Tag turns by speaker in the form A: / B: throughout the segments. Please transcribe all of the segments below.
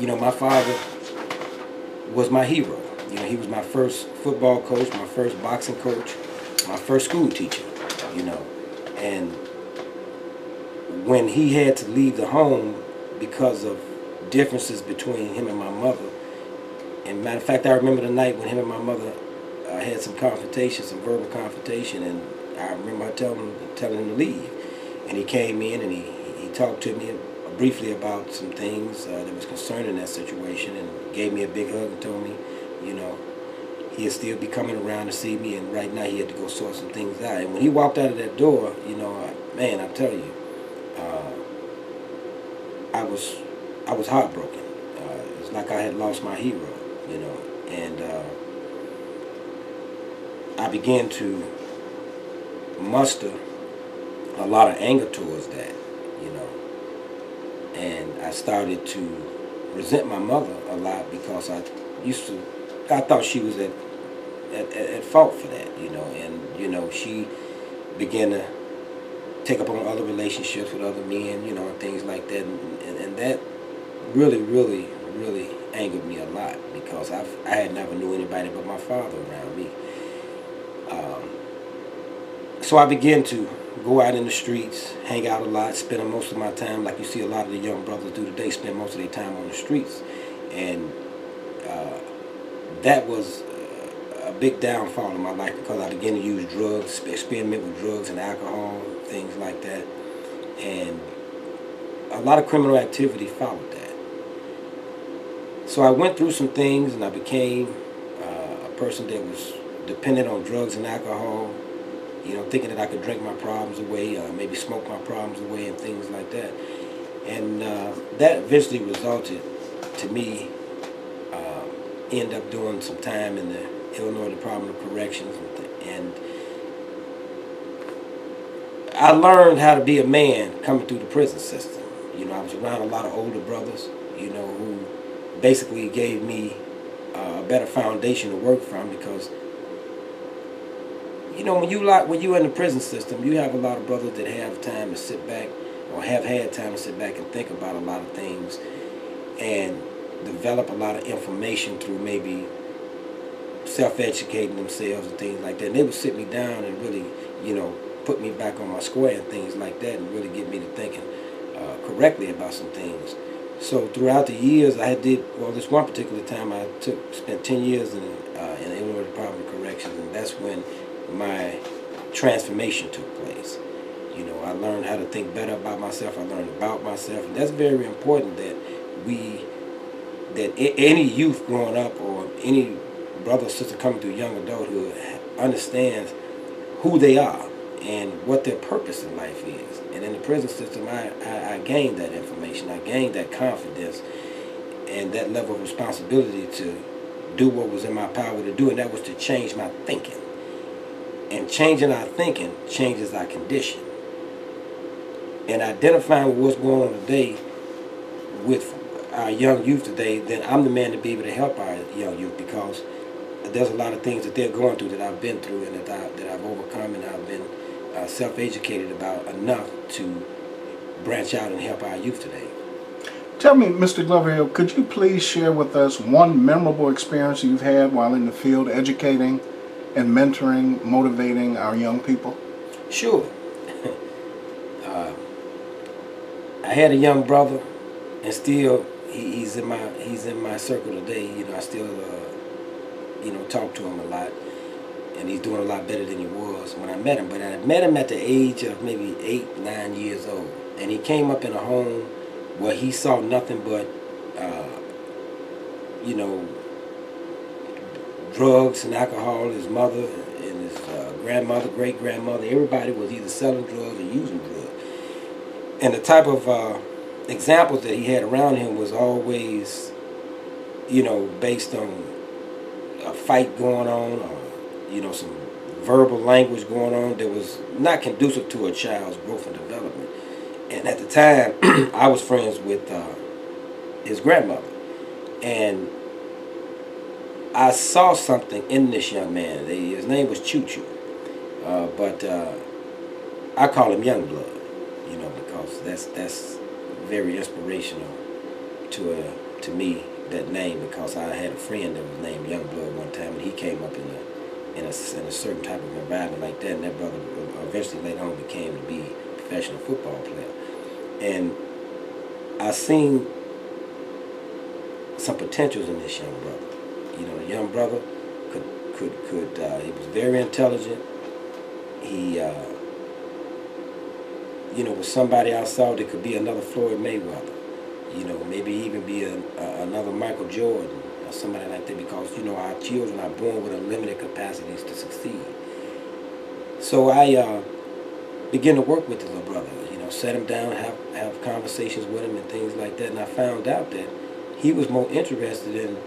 A: my father was my hero. He was my first football coach, my first boxing coach, my first school teacher, and when he had to leave the home because of differences between him and my mother, and matter of fact, I remember the night when him and my mother had some confrontation, some verbal confrontation, and I remember telling him to leave. And he came in and he talked to me briefly about some things that was concerning that situation, and gave me a big hug and told me, he'd still be coming around to see me, and right now he had to go sort some things out. And when he walked out of that door, man, I tell you, I was heartbroken. It's like I had lost my hero, and I began to muster a lot of anger towards that, and I started to resent my mother a lot because I thought she was at fault for that, and she began to take up on other relationships with other men, and things like that, and that really, really, really angered me a lot because I had never knew anybody but my father around me. So I began to go out in the streets, hang out a lot, spend most of my time, like you see a lot of the young brothers do today, spend most of their time on the streets. And that was a big downfall in my life because I began to use drugs, experiment with drugs and alcohol, things like that. And a lot of criminal activity followed that. So I went through some things, and I became a person that was dependent on drugs and alcohol, thinking that I could drink my problems away, maybe smoke my problems away and things like that. And that eventually resulted to me end up doing some time in the Illinois Department of Corrections, and I learned how to be a man coming through the prison system. I was around a lot of older brothers, who basically gave me a better foundation to work from because when you're in the prison system, you have a lot of brothers that have time to sit back, or have had time to sit back and think about a lot of things, and develop a lot of information through maybe self-educating themselves and things like that. And they would sit me down and really, put me back on my square and things like that, and really get me to thinking correctly about some things. So throughout the years, this one particular time I spent 10 years in the Illinois Department of Corrections, and that's when my transformation took place. I learned how to think better about myself. I learned about myself, and that's very important that any youth growing up, or any brother or sister coming through young adulthood, understands who they are and what their purpose in life is. And in the prison system, I gained that information. I gained that confidence and that level of responsibility to do what was in my power to do, and that was to change my thinking. And changing our thinking changes our condition. And identifying with what's going on today with our young youth today, then I'm the man to be able to help our young youth, because there's a lot of things that they're going through that I've been through, and that I've overcome, and I've been self-educated about enough to branch out and help our youth today.
B: Tell me, Mr. Glover, could you please share with us one memorable experience you've had while in the field educating and mentoring, motivating our young people?
A: Sure. I had a young brother, and still he's in my circle today. I still talk to him a lot, and he's doing a lot better than he was when I met him. But I met him at the age of maybe 8, 9 years old, and he came up in a home where he saw nothing but drugs and alcohol. His mother and his grandmother, great-grandmother, everybody was either selling drugs or using drugs. And the type of examples that he had around him was always, based on a fight going on, or, some verbal language going on that was not conducive to a child's growth and development. And at the time, I was friends with his grandmother. And I saw something in this young man. His name was Choo Choo. But I call him Young Blood, because that's very inspirational to to me that name because I had a friend that was named Youngblood one time, and he came up in a certain type of environment like that, and that brother eventually later on became to be a professional football player. And I seen some potentials in this young brother. You know, the young brother he was very intelligent. He, was somebody I saw that could be another Floyd Mayweather. You know, maybe even be another Michael Jordan or somebody like that, because, our children are born with unlimited capacities to succeed. So I began to work with the little brother, set him down, have conversations with him and things like that, and I found out that he was more interested in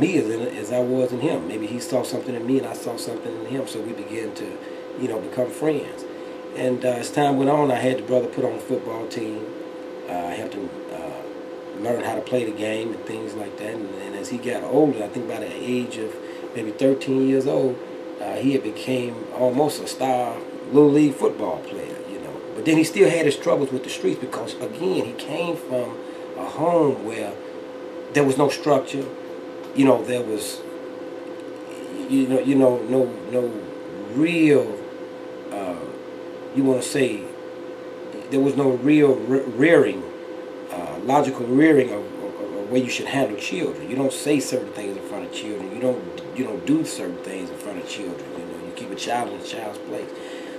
A: me as I was in him. Maybe he saw something in me and I saw something in him, so we began to, become friends. And as time went on, I had the brother put on a football team. I helped him learn how to play the game and things like that. And as he got older, I think by the age of maybe 13 years old, he had became almost a star little league football player, But then he still had his troubles with the streets because, again, he came from a home where there was no structure. There was, no real, there was no real rearing, logical rearing of where you should handle children. You don't say certain things in front of children. You don't do certain things in front of children. You keep a child in a child's place.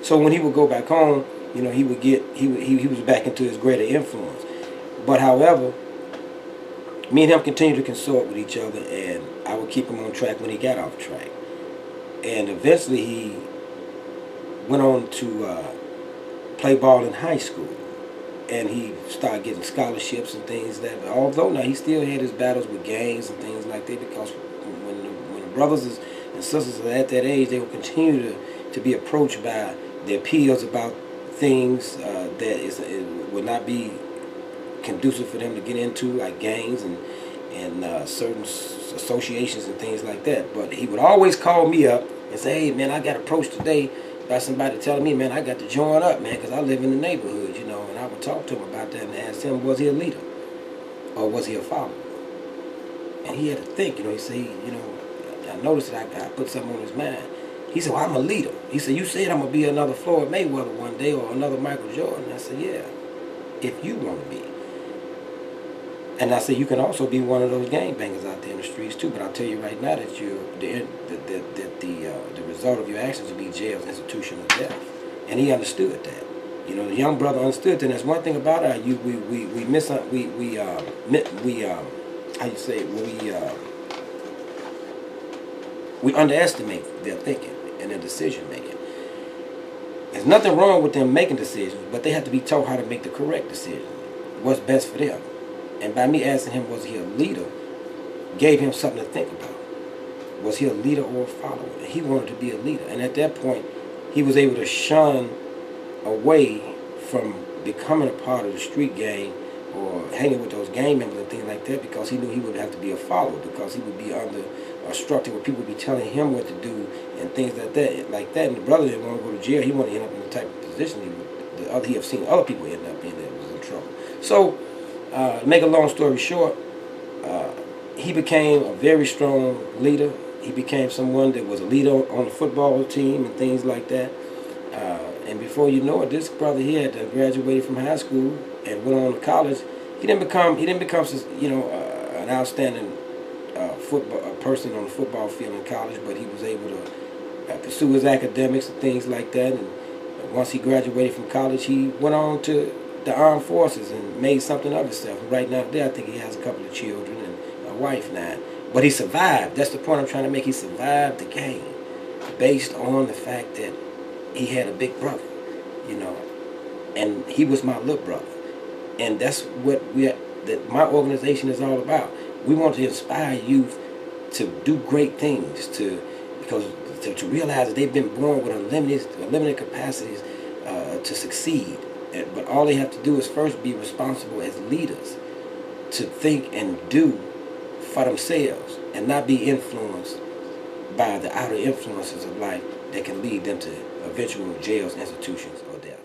A: So when he would go back home, he was back into his greater influence. But however, me and him continued to consult with each other, and I would keep him on track when he got off track. And eventually he went on to play ball in high school, and he started getting scholarships and things like that. Although now he still had his battles with gangs and things like that, because when the brothers and sisters are at that age, they will continue to be approached by their peers about things that it would not be conducive for them to get into, like gangs and certain associations and things like that. But he would always call me up and say, "Hey man, I got approached today by somebody telling me, man, I got to join up, man, because I live in the neighborhood, And I would talk to him about that and ask him, was he a leader or was he a follower? And he had to think, he said, I noticed that I put something on his mind. He said, well, I'm a leader. He said, you said I'm going to be another Floyd Mayweather one day or another Michael Jordan. I said, yeah, if you want to be. And I said, you can also be one of those gangbangers out there in the streets too. But I'll tell you right now that the result of your actions will be jail, institution, or death. And he understood that. The young brother understood that. And that's one thing about it. We underestimate their thinking and their decision making. There's nothing wrong with them making decisions, but they have to be taught how to make the correct decision. What's best for them. And by me asking him, was he a leader, gave him something to think about. Was he a leader or a follower? He wanted to be a leader. And at that point, he was able to shun away from becoming a part of the street gang or hanging with those gang members and things like that, because he knew he would have to be a follower, because he would be under a structure where people would be telling him what to do and things like that. And the brother didn't want to go to jail. He wanted to end up in the type of position he have seen other people end up in that was in trouble. So, make a long story short, he became a very strong leader. He became someone that was a leader on the football team and things like that. And before you know it, this brother here had graduated from high school and went on to college. He didn't become an outstanding person on the football field in college, but he was able to pursue his academics and things like that. And once he graduated from college, he went on to the armed forces and made something of himself. And right now, I think he has a couple of children and a wife now. But he survived. That's the point I'm trying to make. He survived the game based on the fact that he had a big brother, and he was my little brother. And that's what my organization is all about. We want to inspire youth to do great things, to realize that they've been born with unlimited capacities to succeed. But all they have to do is first be responsible as leaders to think and do for themselves and not be influenced by the outer influences of life that can lead them to eventual jails, institutions, or death.